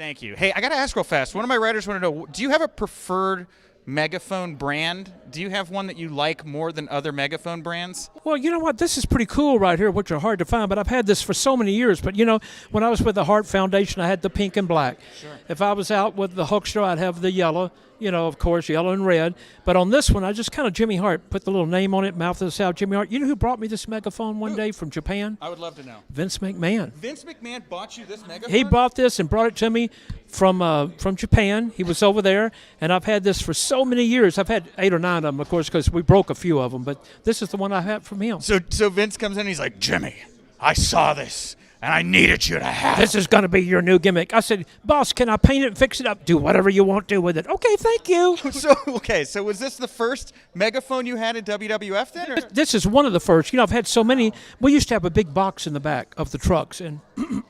Thank you. Hey, I got to ask real fast. One of my writers want to know, do you have a preferred megaphone brand? Do you have one that you like more than other megaphone brands? Well, you know what? This is pretty cool right here, which are hard to find, but I've had this for so many years. But, when I was with the Hart Foundation, I had the pink and black. Sure. If I was out with the Hulkster, I'd have the yellow, of course, yellow and red. But on this one, I just kind of Jimmy Hart, put the little name on it, mouth this out, Jimmy Hart. You know who brought me this megaphone one day from Japan? I would love to know. Vince McMahon. Vince McMahon bought you this megaphone? He bought this and brought it to me from Japan. He was over there, and I've had this for so many years. I've had 8 or 9 of them, of course, because we broke a few of them, but this is the one I had from him. So Vince comes in and he's like, Jimmy, I saw this, and I needed you to have This is going to be your new gimmick. I said, boss, can I paint it and fix it up? Do whatever you want to with it. Okay, thank you. So was this the first megaphone you had at WWF then? Or? This is one of the first. I've had so many. We used to have a big box in the back of the trucks, and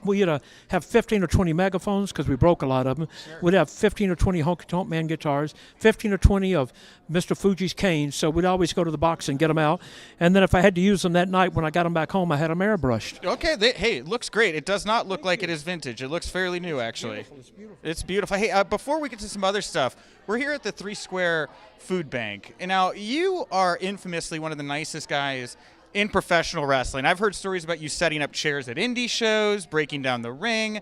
we used to have 15 or 20 megaphones because we broke a lot of them. Sure. We'd have 15 or 20 Honky Tonk Man guitars, 15 or 20 of Mr. Fuji's canes, so we'd always go to the box and get them out. And then if I had to use them that night when I got them back home, I had them airbrushed. Okay, hey, it looks great. It does not look like it is vintage. It looks fairly new, actually. It's beautiful. Hey, before we get to some other stuff, we're here at the 3 Square Food Bank. And now, you are infamously one of the nicest guys in professional wrestling. I've heard stories about you setting up chairs at indie shows, breaking down the ring.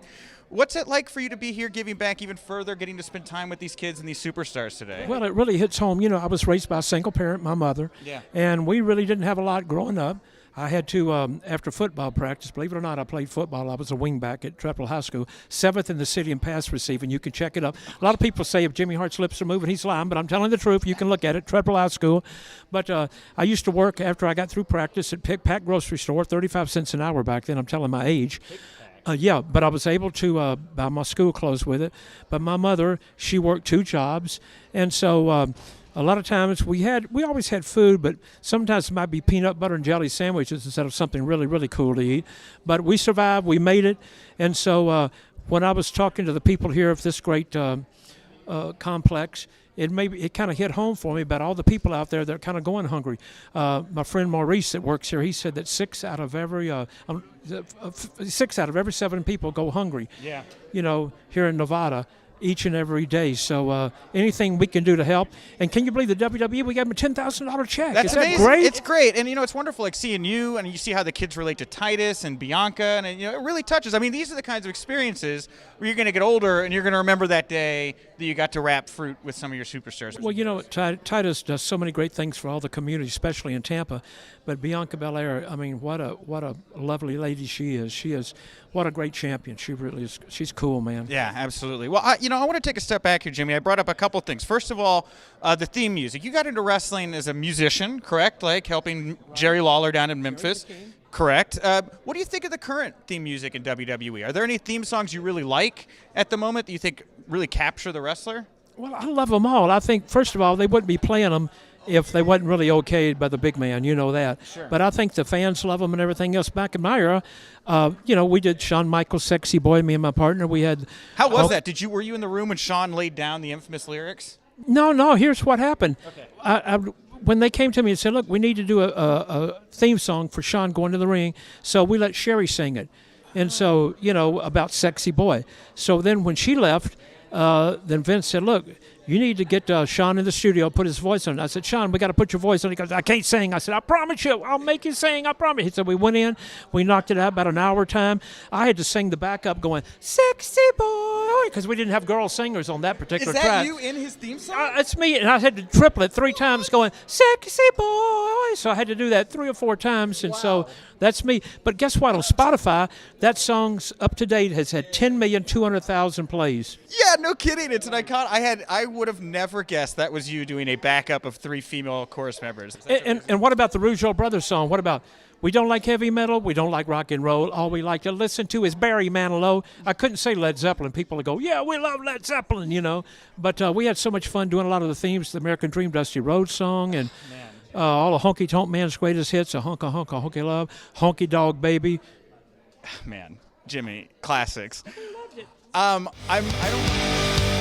What's it like for you to be here giving back even further, getting to spend time with these kids and these superstars today? Well, it really hits home. I was raised by a single parent, my mother, and we really didn't have a lot growing up. I had to, after football practice, believe it or not, I played football. I was a wingback at Treadwell High School, 7th in the city in pass receiving. You can check it up. A lot of people say if Jimmy Hart's lips are moving, he's lying, but I'm telling the truth. You can look at it, Treadwell High School. But I used to work after I got through practice at Pick Pack Grocery Store, 35 cents an hour back then. I'm telling my age. But I was able to buy my school clothes with it. But my mother, she worked 2 jobs, and so a lot of times we always had food, but sometimes it might be peanut butter and jelly sandwiches instead of something really, really cool to eat. But we survived, we made it, and so when I was talking to the people here of this great complex, it kind of hit home for me about all the people out there that are kind of going hungry. My friend Maurice that works here, he said that 6 out of every 7 people go hungry. Yeah. Here in Nevada, each and every day. So anything we can do to help. And can you believe the WWE, we gave them a $10,000 check? That's Is amazing. That great? It's great. And, it's wonderful, like, seeing you, and you see how the kids relate to Titus and Bianca, and, it really touches. I mean, these are the kinds of experiences where you're going to get older, and you're going to remember that day that you got to wrap fruit with some of your superstars. Well, Titus does so many great things for all the community, especially in Tampa. But Bianca Belair, I mean, what a lovely lady she is. What a great champion. She really is. She's cool, man. Yeah, absolutely. Well, I want to take a step back here, Jimmy. I brought up a couple things. First of all, the theme music. You got into wrestling as a musician, correct? Like helping Jerry Lawler down in Memphis. Correct. What do you think of the current theme music in WWE? Are there any theme songs you really like at the moment that you think really capture the wrestler? Well, I love them all. I think, first of all, they wouldn't be playing them if they wasn't really okayed by the big man, that. Sure. But I think the fans love them and everything else. Back in my era, we did Shawn Michaels' "Sexy Boy." Me and my partner, we had. How was that? Were you in the room when Shawn laid down the infamous lyrics? No. Here's what happened. Okay. When they came to me and said, "Look, we need to do a theme song for Shawn going to the ring," so we let Sherry sing it, and so about "Sexy Boy." So then when she left, then Vince said, "Look, you need to get Shawn in the studio, put his voice on it." I said, "Shawn, we got to put your voice on it." He goes, "I can't sing." I said, "I promise you, I'll make you sing. I promise." He said, we went in, we knocked it out about an hour time. I had to sing the backup going, "Sexy Boy," because we didn't have girl singers on that particular track. Is that you in his theme song? It's me, and I had to triple it 3 times going, "Sexy Boy." So I had to do that 3 or 4 times, and so that's me. But guess what? On Spotify, that song's up to date has had 10,200,000 plays. Yeah, no kidding. It's an icon. I would have never guessed that was you doing a backup of 3 female chorus members. And what about the Rougeau Brothers song? What about, "We don't like heavy metal, we don't like rock and roll, all we like to listen to is Barry Manilow"? I couldn't say Led Zeppelin. People would go, "Yeah, we love Led Zeppelin," But we had so much fun doing a lot of the themes, the American Dream Dusty Road song, and all the Honky Tonk Man's greatest hits, a Honka Honka Honky Love, Honky Dog Baby. Man, Jimmy, classics. I loved it. I don't...